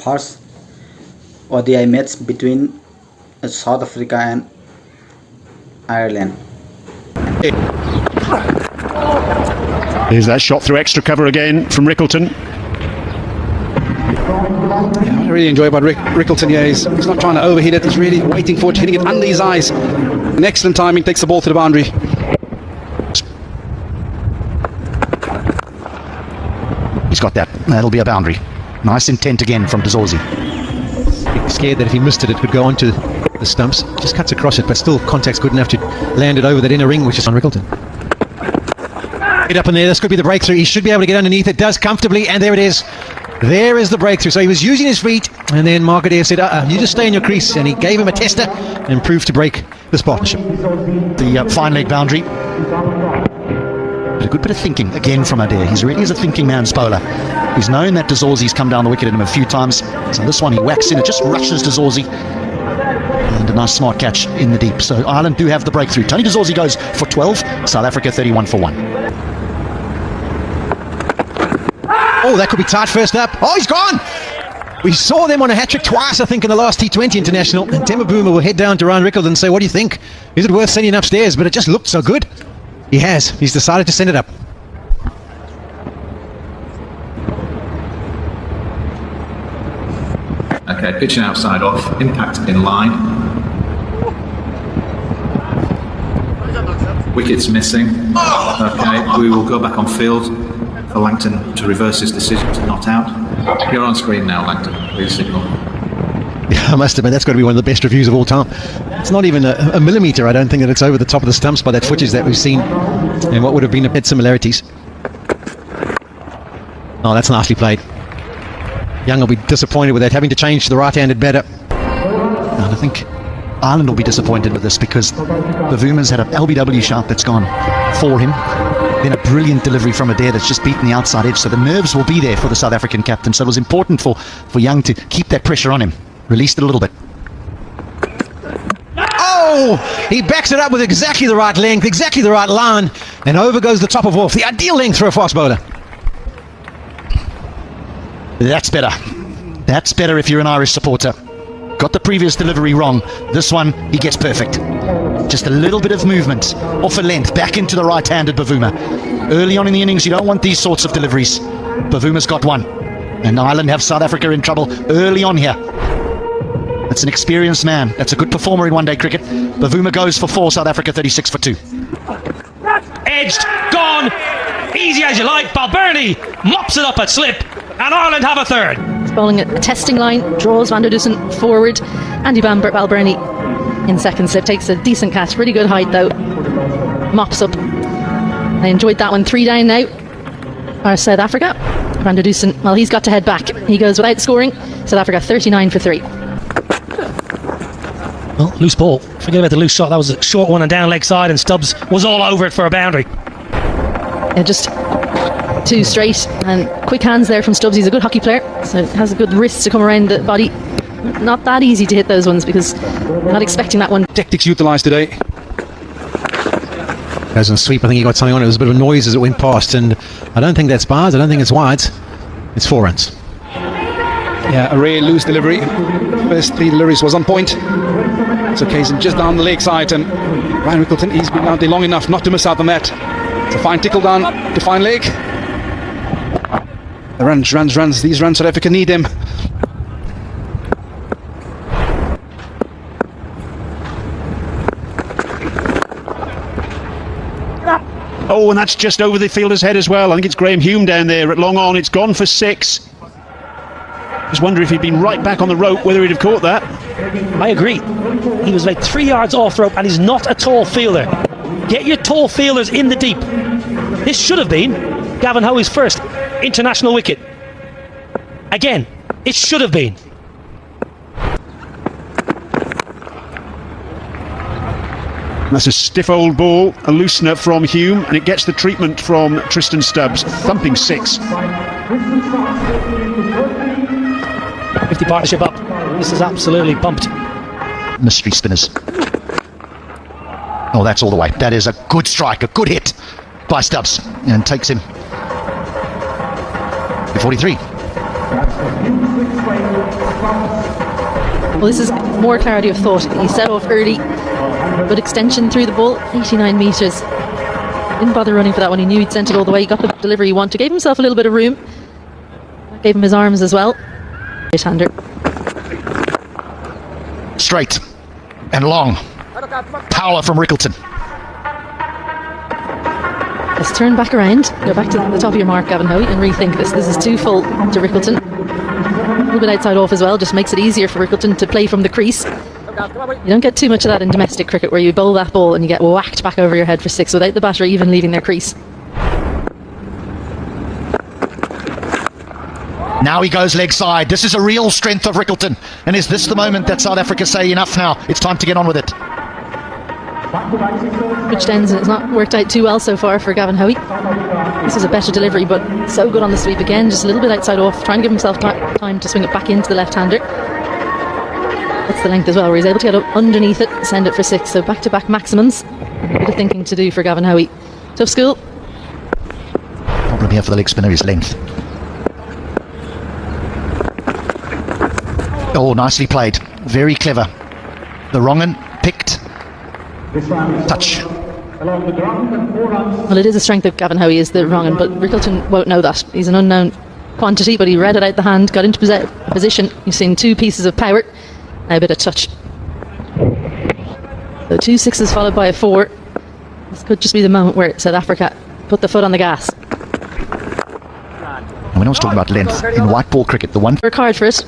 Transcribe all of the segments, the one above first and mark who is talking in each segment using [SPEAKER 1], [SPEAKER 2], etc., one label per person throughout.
[SPEAKER 1] first ODI match between South Africa and Ireland.
[SPEAKER 2] Here's that shot through extra cover again from Rickleton.
[SPEAKER 3] Yeah, I really enjoy about Rickleton. Yeah, he's not trying to overheat it. He's really waiting for it, hitting it under his eyes. An excellent timing, takes the ball to the boundary.
[SPEAKER 4] He's got that. That'll be a boundary. Nice intent again from Dazorzi.
[SPEAKER 5] Scared that if he missed it, it could go onto the stumps. Just cuts across it, but still contact's good enough to land it over that inner ring, which is on Rickleton. Get up in there. This could be the breakthrough. He should be able to get underneath it. Does comfortably, and there it is. There is the breakthrough. So he was using his feet, and then Mark Adair said, you just stay in your crease, and he gave him a tester and proved to break this partnership.
[SPEAKER 4] The fine leg boundary. But a good bit of thinking again from Adair. He's really is a thinking man's bowler. He's known that Dazorzi's come down the wicket at him a few times. So this one he whacks in, it just rushes Dazorzi. And a nice smart catch in the deep. So Ireland do have the breakthrough. Tony Dazorzi goes for 12, South Africa 31 for 1.
[SPEAKER 5] Oh, that could be tight first up. Oh, he's gone! We saw them on a hat-trick twice, I think, in the last T20 International. And Temba will head down to Ryan Rickleton and say, what do you think? Is it worth sending upstairs? But it just looked so good. He has. He's decided to send it up.
[SPEAKER 6] Okay, pitching outside off, impact in line. Wickets missing. Okay, we will go back on field for Langton to reverse his decision to not out. You're on screen now, Langton. Please signal.
[SPEAKER 5] Yeah, I must admit, that's got to be one of the best reviews of all time. It's not even a millimetre. I don't think that it's over the top of the stumps by that footage that we've seen and what would have been a bit similarities. Oh, that's nicely played. Young will be disappointed with that, having to change to the right-handed batter.
[SPEAKER 4] And I think Ireland will be disappointed with this because Bavuma's had an LBW shot that's gone for him. Then a brilliant delivery from Adair that's just beaten the outside edge. So the nerves will be there for the South African captain. So it was important for Young to keep that pressure on him. Released it a little bit.
[SPEAKER 5] Oh! He backs it up with exactly the right length, exactly the right line, and over goes the top of off. The ideal length for a fast bowler.
[SPEAKER 4] That's better. That's better if you're an Irish supporter. Got the previous delivery wrong. This one, he gets perfect. Just a little bit of movement off a length, back into the right-handed Bavuma. Early on in the innings, you don't want these sorts of deliveries. Bavuma's got one. And Ireland have South Africa in trouble early on here. That's an experienced man. That's a good performer in one-day cricket. Bavuma goes for 4, South Africa 36 for 2.
[SPEAKER 7] Edged, gone, easy as you like. Balbirnie mops it up at slip, and Ireland have a third.
[SPEAKER 8] He's bowling a testing line, draws Van der Dussen forward. Andy Balbirnie in second slip, takes a decent catch, pretty good height though. Mops up. I enjoyed that one. 3 down now. Our South Africa. Van der Dussen, well, he's got to head back. He goes without scoring. South Africa 39 for 3.
[SPEAKER 7] Well, loose ball. Forget about the loose shot. That was a short one and down leg side, and Stubbs was all over it for a boundary.
[SPEAKER 8] Yeah, just 2 straight and quick hands there from Stubbs. He's a good hockey player, so has a good wrist to come around the body. Not that easy to hit those ones because I'm not expecting that one.
[SPEAKER 3] Tactics utilised today.
[SPEAKER 5] Goes on sweep. I think he got something on it. It was a bit of a noise as it went past, and I don't think that's bars. I don't think it's wides. It's 4 runs.
[SPEAKER 3] Yeah, a rare loose delivery. First 3 deliveries was on point. It's occasion just down the leg side, and Ryan Rickleton, he's been out there long enough not to miss out on that. It's a fine tickle down to fine leg. The runs. These runs, South Africa need them.
[SPEAKER 2] Oh, and that's just over the fielder's head as well. I think it's Graham Hume down there at long on. It's gone for 6. Just wonder if he'd been right back on the rope, whether he'd have caught that.
[SPEAKER 7] I agree. He was like 3 yards off the rope, and he's not a tall fielder. Get your tall fielders in the deep. This should have been Gavin Howie's first international wicket. Again, it should have been.
[SPEAKER 2] That's a stiff old ball, a loosener from Hume, and it gets the treatment from Tristan Stubbs. Thumping 6.
[SPEAKER 7] 50 partnership up. This is absolutely bumped.
[SPEAKER 4] Mystery spinners. Oh, that's all the way. That is a good strike, a good hit by Stubbs, and takes him to 43.
[SPEAKER 8] Well, this is more clarity of thought. He set off early, good extension through the ball, 89 metres. Didn't bother running for that one. He knew he'd sent it all the way. He got the delivery he wanted. Gave himself a little bit of room. Gave him his arms as well. Right-hander.
[SPEAKER 4] Straight and long. Power from Rickleton.
[SPEAKER 8] Let's turn back around. Go back to the top of your mark, Gavin Hoey, and rethink this. This is too full to Rickleton. A little bit outside off as well. Just makes it easier for Rickleton to play from the crease. You don't get too much of that in domestic cricket, where you bowl that ball and you get whacked back over your head for 6 without the batter even leaving their crease.
[SPEAKER 4] Now he goes leg side. This is a real strength of Rickleton. And is this the moment that South Africa say enough now? It's time to get on with it.
[SPEAKER 8] Switched ends, and it's not worked out too well so far for Gavin Hoey. This is a better delivery, but so good on the sweep again. Just a little bit outside off, trying to give himself time to swing it back into the left-hander. That's the length as well, where he's able to get up underneath it, send it for 6. So back-to-back maximums. A bit of thinking to do for Gavin Hoey. Tough school.
[SPEAKER 4] Problem here for the leg spinner is length. Oh, nicely played. Very clever. The wrong un picked. Touch.
[SPEAKER 8] Well, it is a strength of Gavin Hoey, is the wrong un, but Rickleton won't know that. He's an unknown quantity, but he read it out the hand, got into position. You've seen 2 pieces of power, now a bit of touch. So 2 6s followed by a 4. This could just be the moment where South Africa put the foot on the gas.
[SPEAKER 4] And when I was talking about length, in white ball cricket, the one
[SPEAKER 8] Work hard for it.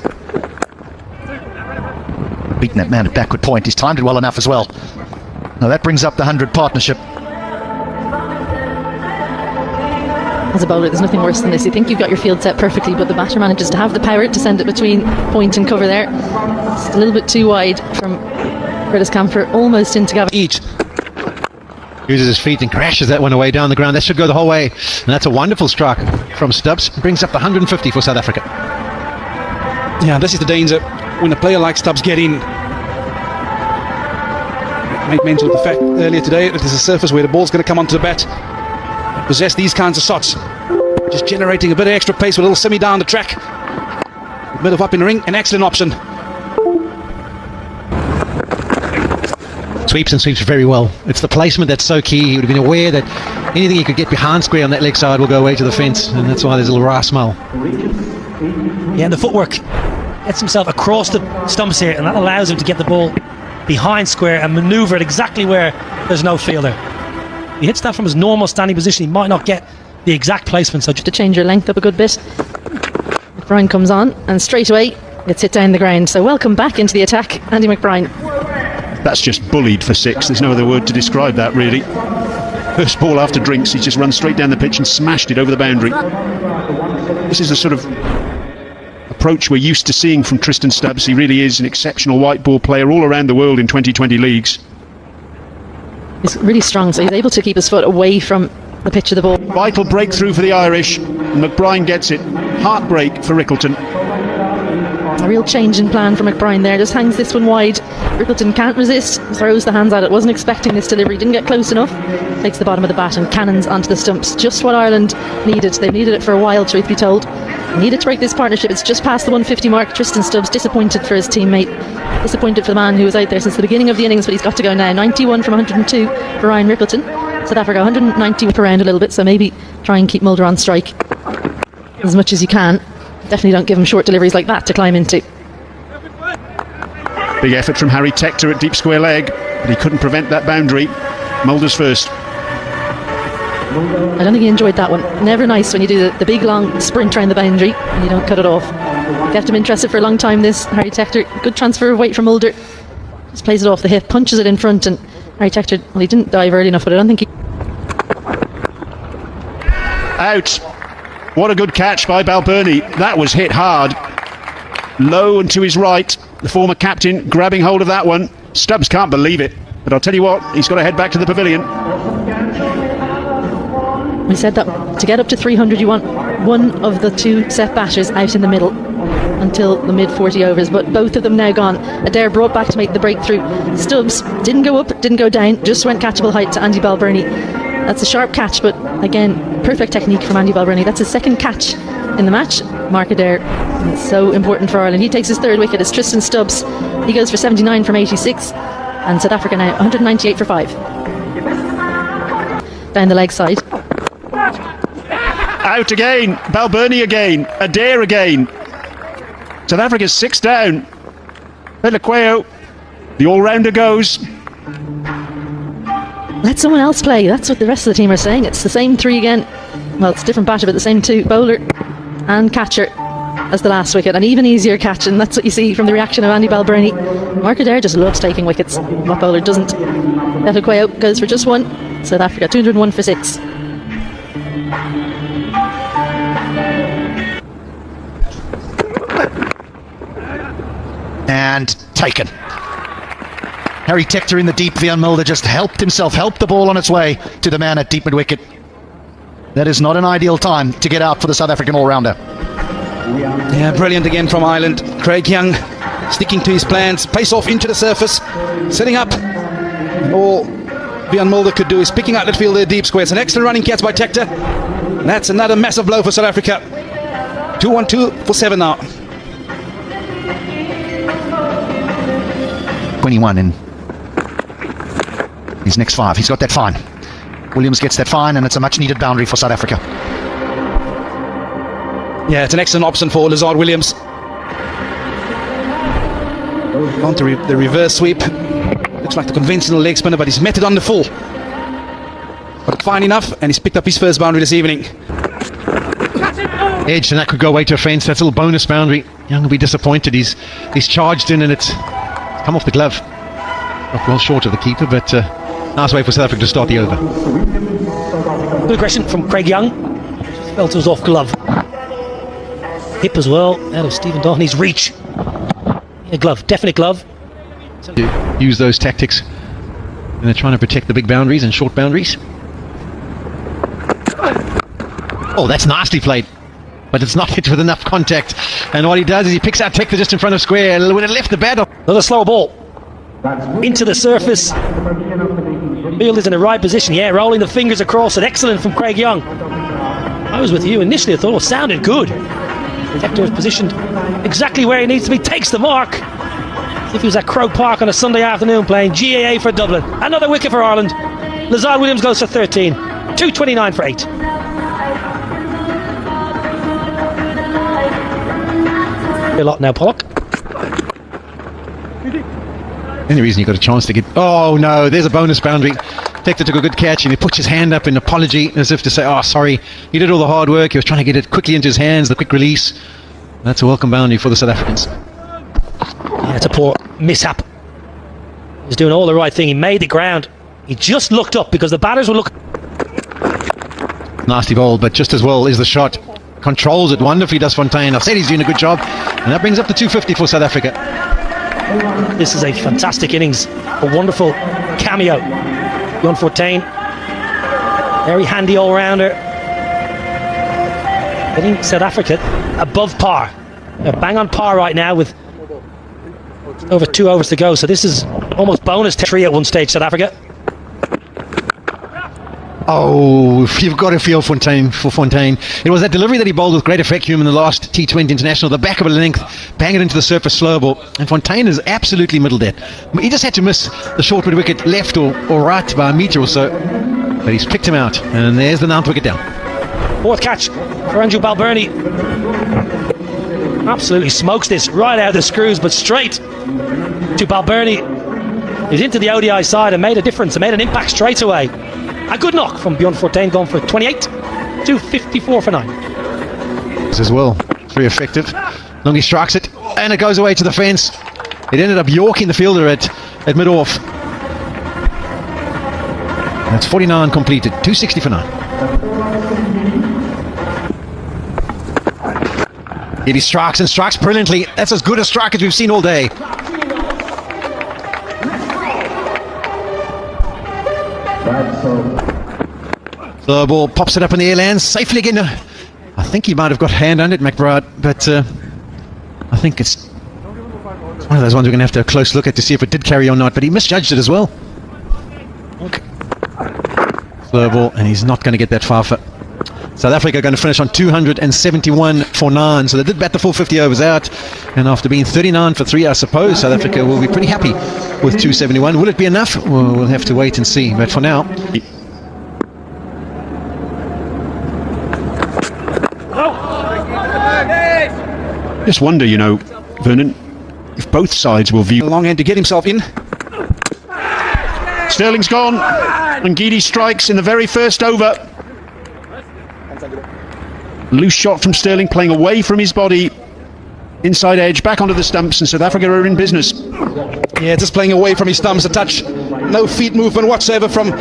[SPEAKER 4] beating that man at backward point, he's timed it well enough as well. Now that brings up the 100 partnership.
[SPEAKER 8] As a bowler, there's nothing worse than this. You think you've got your field set perfectly, but the batter manages to have the power to send it between point and cover there. It's a little bit too wide from Curtis Camphor, almost into Gavin.
[SPEAKER 5] Each uses his feet and crashes that one away down the ground. That should go the whole way, and that's a wonderful strike from Stubbs. Brings up the 150 for South Africa.
[SPEAKER 3] Yeah, this is the danger when a player like Stubbs get in. I made mention of the fact earlier today that there's a surface where the ball's going to come onto the bat. Possess these kinds of shots, just generating a bit of extra pace with a little semi down the track, a bit of up in the ring, an excellent option.
[SPEAKER 5] Sweeps and sweeps very well. It's the placement that's so key. He would have been aware that anything he could get behind square on that leg side will go away to the fence, and that's why there's a little wry smile.
[SPEAKER 7] Yeah, and the footwork gets himself across the stumps here, and that allows him to get the ball behind square and manoeuvre it exactly where there's no fielder. He hits that from his normal standing position, he might not get the exact placement. So just
[SPEAKER 8] To change your length up a good bit. McBride comes on, and straight away it's hit down the ground. So welcome back into the attack, Andy McBride.
[SPEAKER 2] That's just bullied for 6. There's no other word to describe that, really. First ball after drinks, he's just run straight down the pitch and smashed it over the boundary. This is the sort of approach we're used to seeing from Tristan Stubbs. He really is an exceptional white ball player all around the world in 2020 leagues.
[SPEAKER 8] He's really strong, so he's able to keep his foot away from the pitch of the ball.
[SPEAKER 2] Vital breakthrough for the Irish, and McBride gets it. Heartbreak for Rickleton.
[SPEAKER 8] A real change in plan for McBride there. Just hangs this one wide. Rickleton can't resist, throws the hands at it. Wasn't expecting this delivery, didn't get close enough. Takes the bottom of the bat and cannons onto the stumps. Just what Ireland needed. They've needed it for a while, truth be told. Needed to break this partnership. It's just past the 150 mark. Tristan Stubbs disappointed for his teammate. Disappointed for the man who was out there since the beginning of the innings, but he's got to go now. 91 from 102 for Ryan Rickleton. South Africa 190 around a little bit, so maybe try and keep Mulder on strike as much as you can. Definitely don't give him short deliveries like that to climb into.
[SPEAKER 2] Big effort from Harry Tector at deep square leg, but he couldn't prevent that boundary. Mulder's first.
[SPEAKER 8] I don't think he enjoyed that one. Never nice when you do the big long sprint around the boundary and you don't cut it off. Kept him interested for a long time, this Harry Tector. Good transfer of weight from Mulder. Just plays it off the hip, punches it in front, and Harry Tector, well, he didn't dive early enough, but I don't think he...
[SPEAKER 2] Out. What a good catch by Balbirnie. That was hit hard. Low and to his right. The former captain grabbing hold of that one. Stubbs can't believe it. But I'll tell you what, he's got to head back to the pavilion.
[SPEAKER 8] We said that to get up to 300 you want one of the 2 set batters out in the middle until the mid 40 overs, but both of them now gone. Adair brought back to make the breakthrough. Stubbs didn't go up, didn't go down, just went catchable height to Andy Balbirnie. That's a sharp catch, but again, perfect technique from Andy Balbirnie. That's his second catch in the match. Mark Adair And it's so important for Ireland. He takes his third wicket. It's Tristan Stubbs. He goes for 79 from 86. And South Africa now 198 for 5. Down the leg side.
[SPEAKER 2] Out again. Balbirnie again. Adair again. South Africa's 6 down. Pelaqueo, the all-rounder goes.
[SPEAKER 8] Let someone else play. That's what the rest of the team are saying. It's the same 3 again. Well, it's a different batter, but the same 2. Bowler and catcher as the last wicket. An even easier catch, and that's what you see from the reaction of Andy Balbirnie. Mark Adair just loves taking wickets. What bowler doesn't? Pelaqueo goes for just 1. South Africa 201 for 6.
[SPEAKER 4] And taken. Harry Tector in the deep. Van Mulder just helped himself, helped the ball on its way to the man at deep mid-wicket. That is not an ideal time to get out for the South African all-rounder.
[SPEAKER 3] Yeah, brilliant again from Ireland. Craig Young sticking to his plans. Pace off into the surface. Setting up. All Van Mulder could do is picking out that field there deep square. It's an excellent running catch by Tector. That's another massive blow for South Africa. 2-1-2 for 7 now.
[SPEAKER 4] 21 in his next 5. He's got that fine. Williams gets that fine, and it's a much needed boundary for South Africa.
[SPEAKER 3] Yeah, it's an excellent option for Lazard Williams. On to the reverse sweep. Looks like the conventional leg spinner, but he's met it on the full. But fine enough, and he's picked up his first boundary this evening.
[SPEAKER 5] Edge, and that could go away to a fence. That's a little bonus boundary. Young will be disappointed. He's charged in, and it's come off the glove. Not well short of the keeper, but nice way for South Africa to start the over.
[SPEAKER 7] Good aggression from Craig Young. Just felt it was off glove. Hip as well, out of Stephen Doheney's reach. Yeah, glove, definite glove.
[SPEAKER 5] Use those tactics, and they're trying to protect the big boundaries and short boundaries. Oh, that's nicely played, but it's not hit with enough contact. And what he does is he picks out Tector just in front of square, and when it left the bat.
[SPEAKER 7] Another slow ball into the surface. Field is in the right position. Yeah, rolling the fingers across it. Excellent from Craig Young. I was with you initially. I thought it sounded good. Tector is positioned exactly where he needs to be. Takes the mark. As if he was at Croke Park on a Sunday afternoon playing GAA for Dublin. Another wicket for Ireland. Lazard Williams goes for 13. 229 for 8. A lot now, Pollock.
[SPEAKER 5] Any reason he got a chance to get... Oh no, there's a bonus boundary. Tector took a good catch, and he puts his hand up in apology as if to say, oh sorry, he did all the hard work, he was trying to get it quickly into his hands, the quick release. That's a welcome boundary for the South Africans.
[SPEAKER 7] Yeah, it's a poor mishap. He was doing all the right thing. He made the ground. He just looked up because the batters were looking...
[SPEAKER 5] Nasty ball, but just as well is the shot. Controls it wonderfully, does Fontaine. I've said he's doing a good job, and that brings up to 250 for South Africa.
[SPEAKER 7] This is a fantastic innings, a wonderful cameo. Jan Fontaine, very handy all-rounder. Getting South Africa above par. They're bang on par right now with over 2 overs to go, so this is almost bonus territory at one stage, South Africa.
[SPEAKER 5] Oh, you've got to feel Fontaine for Fontaine. It was that delivery that he bowled with great effect in the last T20 International, the back of a length, bang it into the surface, slow ball. And Fontaine is absolutely middled it. He just had to miss the short mid wicket left or right by a metre or so. But he's picked him out, and there's the 9th wicket down.
[SPEAKER 7] 4th catch for Andrew Balbirnie. Absolutely smokes this right out of the screws, but straight to Balbirnie. He's into the ODI side and made a difference and made an impact straight away. A good knock from Bjorn Fortuin, going for 28 to 54 for 9.
[SPEAKER 5] This as well, very effective. Lungi strikes it, and it goes away to the fence. It ended up yorking the fielder at mid-off. That's 49 completed, 260 for 9. Yet he strikes and strikes brilliantly. That's as good a strike as we've seen all day. The ball pops it up in the air, lands safely again. I think he might have got a hand on it, McBride, but I think it's one of those ones we're going to have to have a close look at to see if it did carry or not, but he misjudged it as well. Okay. Slow ball, and he's not going to get that far for South Africa going to finish on 271 for 9, so they did bat the full 50 overs out, and after being 39 for 3, I suppose South Africa will be pretty happy with 271. Will it be enough? Well, we'll have to wait and see, but for now...
[SPEAKER 2] Just wonder, you know, Vernon, if both sides will view...
[SPEAKER 3] Long hand to get himself in.
[SPEAKER 2] Sterling's gone, and Gidi strikes in the very first over. Loose shot from Sterling, playing away from his body. Inside edge, back onto the stumps, and South Africa are in business.
[SPEAKER 3] Yeah, just playing away from his stumps, a touch. No feet movement whatsoever from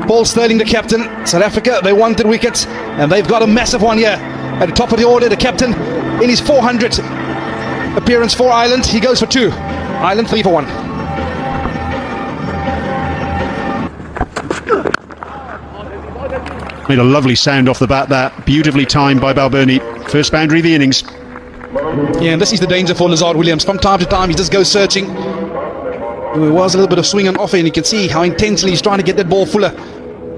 [SPEAKER 3] Paul Sterling, the captain. South Africa, they wanted wickets, and they've got a massive one here. At the top of the order, the captain, in his 400th appearance for Ireland, he goes for 2. Ireland 3 for 1.
[SPEAKER 2] Made a lovely sound off the bat there. Beautifully timed by Balbirnie. First boundary of the innings.
[SPEAKER 3] Yeah, and this is the danger for Lazard Williams. From time to time, he just goes searching. There was a little bit of swing and off, and you can see how intensely he's trying to get that ball fuller.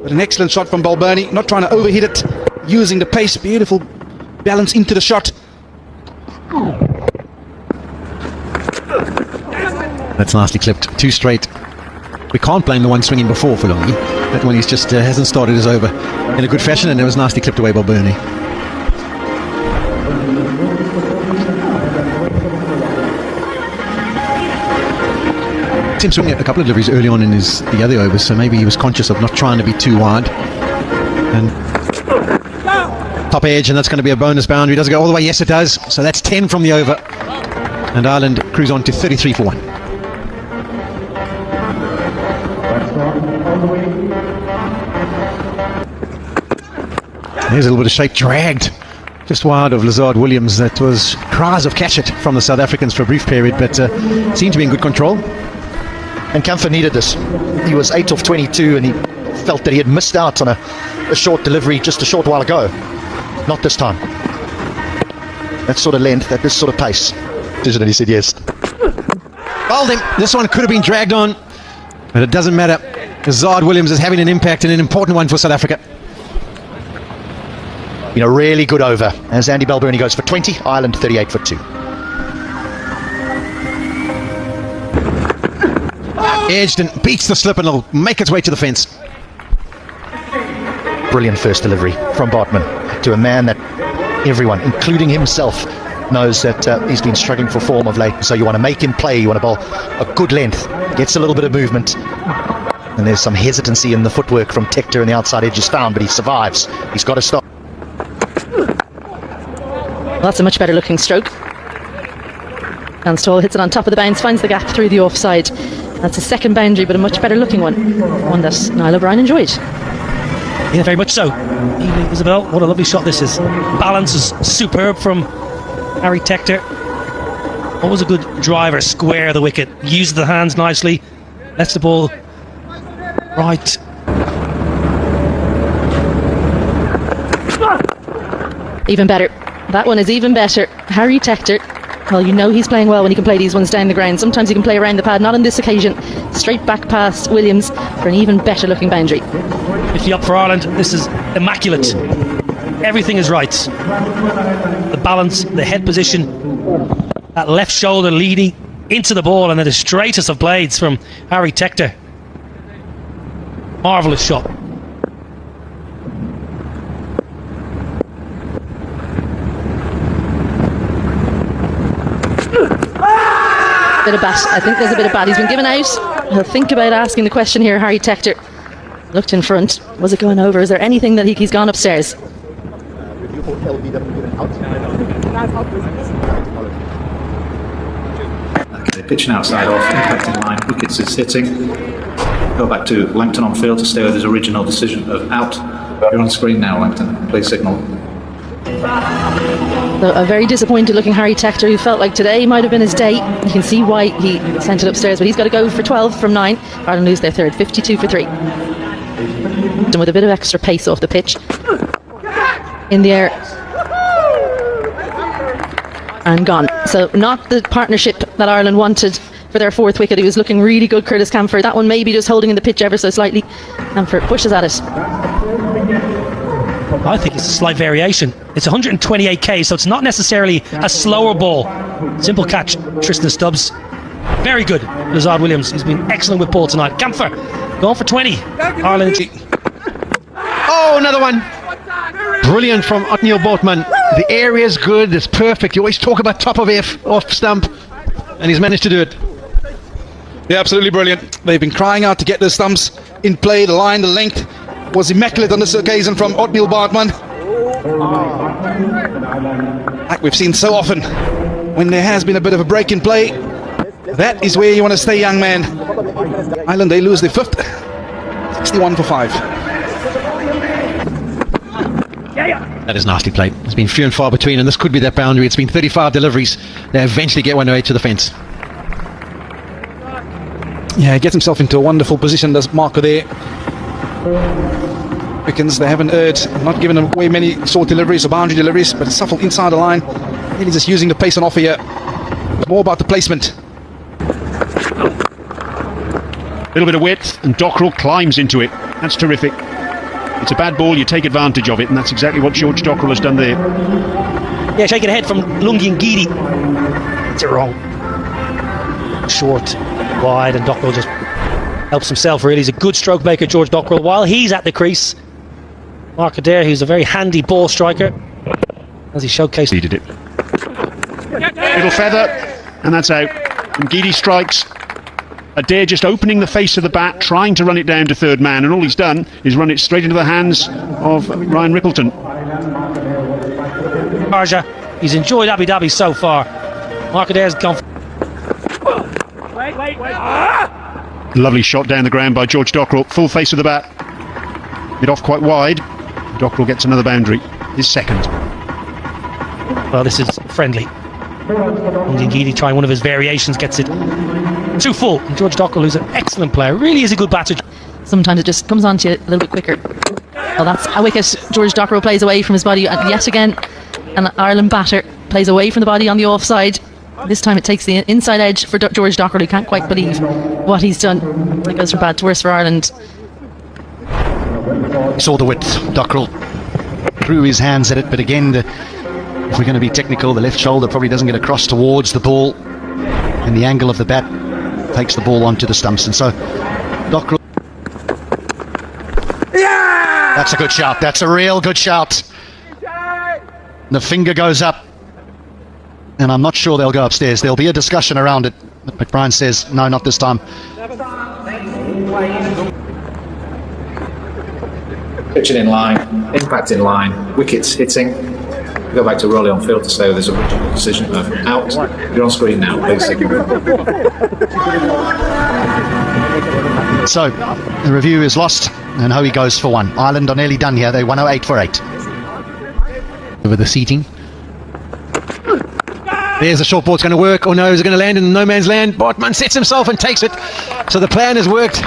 [SPEAKER 3] But an excellent shot from Balbirnie, not trying to overhit it, using the pace. Beautiful balance into the shot.
[SPEAKER 5] That's nicely clipped. 2 straight. We can't blame the one swinging before for Longy. That one he's just hasn't started his over in a good fashion, and it was nicely clipped away by Balbirnie. Him swinging a couple of deliveries early on in the other overs, so maybe he was conscious of not trying to be too wide. And top edge, and that's going to be a bonus boundary. Does it go all the way? Yes, it does. So that's 10 from the over, and Ireland cruise on to 33 for 1. There's a little bit of shape dragged just wide of Lazard Williams. That was cries of catch it from the South Africans for a brief period, but seemed to be in good control.
[SPEAKER 4] And Camphor needed this. He was 8 off 22, and he felt that he had missed out on a short delivery just a short while ago. Not this time. That sort of length, at this sort of pace. And he said yes.
[SPEAKER 5] Bowled him. This one could have been dragged on, but it doesn't matter. Lazard Williams is having an impact, and an important one for South Africa.
[SPEAKER 4] Been a really good over as Andy Balbirnie goes for 20, Ireland 38 for 2.
[SPEAKER 5] Edged and beats the slip, and it'll make its way to the fence.
[SPEAKER 4] Brilliant first delivery from Bartman to a man that everyone, including himself, knows that he's been struggling for form of late. So you want to make him play, you want to bowl a good length, gets a little bit of movement, and there's some hesitancy in the footwork from Tector, and the outside edge is found, but he survives. He's got to stop.
[SPEAKER 8] That's a much better looking stroke. Dunstall hits it on top of the bounce, finds the gap through the offside. That's a second boundary, but a much better looking one. One that Niall O'Brien enjoyed.
[SPEAKER 7] Yeah, very much so. Isabel, what a lovely shot this is. Balance is superb from Harry Tector. Always a good driver, square the wicket. Uses the hands nicely. Lets the ball right.
[SPEAKER 8] Even better. That one is even better. Harry Tector. Well, you know he's playing well when he can play these ones down the ground. Sometimes he can play around the pad, not on this occasion. Straight back past Williams for an even better looking boundary.
[SPEAKER 7] 50 up for Ireland. This is immaculate. Everything is right. The balance, the head position, that left shoulder leading into the ball, and then the straightest of blades from Harry Tector. Marvellous shot.
[SPEAKER 8] Bit of bat. I think there's a bit of bat. He's been given out. He'll think about asking the question here. Harry Tector looked in front. Was it going over? Is there anything that he's gone upstairs?
[SPEAKER 6] Okay, pitching outside off, impacting line, wickets is hitting. Go back to Langton on field to stay with his original decision of out. You're on screen now, Langton. Please signal.
[SPEAKER 8] So a very disappointed looking Harry Tector, who felt like today might have been his day. You can see why he sent it upstairs, but he's got to go for 12 from 9. Ireland lose their third, 52 for 3. And with a bit of extra pace off the pitch. In the air. And gone. So not the partnership that Ireland wanted for their fourth wicket. He was looking really good, Curtis Camphor. That one maybe just holding in the pitch ever so slightly. Camphor pushes at it.
[SPEAKER 7] I think it's a slight variation. It's 128k, so it's not necessarily a slower ball. Simple catch, Tristan Stubbs. Very good, Lazard Williams. He's been excellent with ball tonight. Camphor going for 20. Ireland.
[SPEAKER 5] Oh, another one. Brilliant from Othniel Bortman. The area is good, it's perfect. You always talk about top of F, off stump, and he's managed to do it.
[SPEAKER 3] Yeah, absolutely brilliant. They've been crying out to get the stumps in play. The line, the length was immaculate on this occasion from Othniel Bortman. Like we've seen so often, when there has been a bit of a break in play, that is where you want to stay, young man. Ireland, they lose their fifth. 61 for 5.
[SPEAKER 5] That is nicely played. It's been few and far between, and this could be that boundary. It's been 35 deliveries. They eventually get one away to the fence.
[SPEAKER 3] Yeah, he gets himself into a wonderful position, does Marco there. Wickens, they haven't erred, not given away many short deliveries or boundary deliveries, but Suffle inside the line. Really just using the pace on offer here. It's more about the placement.
[SPEAKER 2] A little bit of width, and Dockrell climbs into it. That's terrific. It's a bad ball, you take advantage of it, and that's exactly what George Dockrell has done there.
[SPEAKER 7] Yeah, shaking ahead from Lungi and Geedy. It's wrong. Short, wide, and Dockrell just helps himself, really. He's a good stroke maker, George Dockrell, while he's at the crease. Mark Adair, who's a very handy ball striker, as he showcased.
[SPEAKER 2] He did it. Little feather, and that's out. And Geedy strikes. Adair just opening the face of the bat, trying to run it down to third man, and all he's done is run it straight into the hands of Ryan Rickleton.
[SPEAKER 7] Marja, he's enjoyed Abu Dhabi so far. Mark Adair's gone.
[SPEAKER 2] Lovely shot down the ground by George Dockrell, full face of the bat. It off quite wide. Dockrell gets another boundary, his second.
[SPEAKER 7] Well, this is friendly. Geedy trying one of his variations, gets it too full. And George Dockrell, who's an excellent player, really is a good batter.
[SPEAKER 8] Sometimes it just comes on to you a little bit quicker. Well, that's a wicket. George Dockrell plays away from his body yet again. And Ireland batter plays away from the body on the offside. This time it takes the inside edge for George Dockrell, who can't quite believe what he's done. It goes from bad to worse for Ireland.
[SPEAKER 4] Saw the width. Dockrell threw his hands at it, but again, if we're going to be technical, the left shoulder probably doesn't get across towards the ball, and the angle of the bat takes the ball onto the stumps, and so Dockrell. Yeah! That's a good shout. That's a real good shout. The finger goes up, and I'm not sure they'll go upstairs. There'll be a discussion around it, but McBride says no, not this time.
[SPEAKER 6] Pitching in line, impact in line, wickets hitting. We go back to Rolly on field to say there's a original decision of out. You're on screen now, please.
[SPEAKER 4] So the review is lost, and Hoey goes for one. Ireland are nearly done here. They 108 for 8.
[SPEAKER 5] Over the seating. There's a short ball. It's going to work. Oh no, is it going to land in no man's land? Bortman sets himself and takes it. So the plan has worked.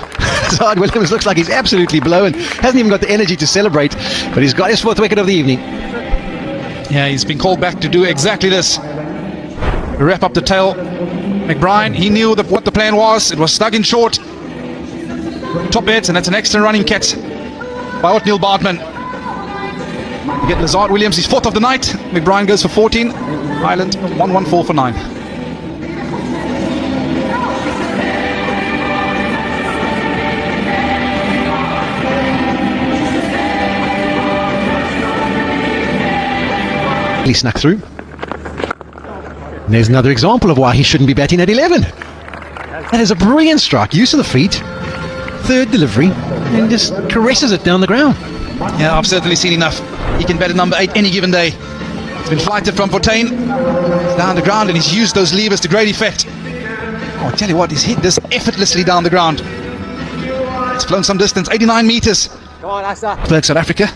[SPEAKER 5] Lazard Williams looks like he's absolutely blown. Hasn't even got the energy to celebrate, but he's got his 4th wicket of the evening.
[SPEAKER 3] Yeah, he's been called back to do exactly this. Wrap up the tail. McBride, he knew what the plan was. It was stuck in short. Top edge, and that's an extra running catch by Othniel Bortman. You get Lazard Williams, his 4th of the night. McBride goes for 14. Ireland 114 for 9.
[SPEAKER 5] He snuck through. And there's another example of why he shouldn't be batting at 11. That is a brilliant strike. Use of the feet. 3rd delivery. And just caresses it down the ground.
[SPEAKER 3] Yeah, I've certainly seen enough. He can bat at number 8 any given day. He's been flighted from Fortain. He's down the ground, and he's used those levers to great effect. Oh, I tell you what, he's hit this effortlessly down the ground. It's flown some distance, 89 meters. Come on, Asa. South Africa.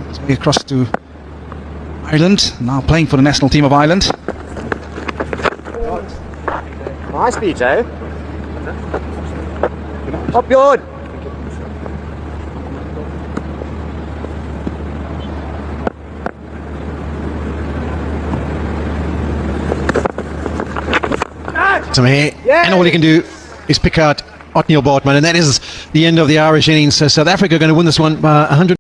[SPEAKER 3] His way across to Ireland, now playing for the national team of Ireland.
[SPEAKER 9] Nice speech, eh? Up good.
[SPEAKER 5] Some hair, and all he can do is pick out Othniel Bortman, and that is the end of the Irish innings. So South Africa are going to win this one by 100.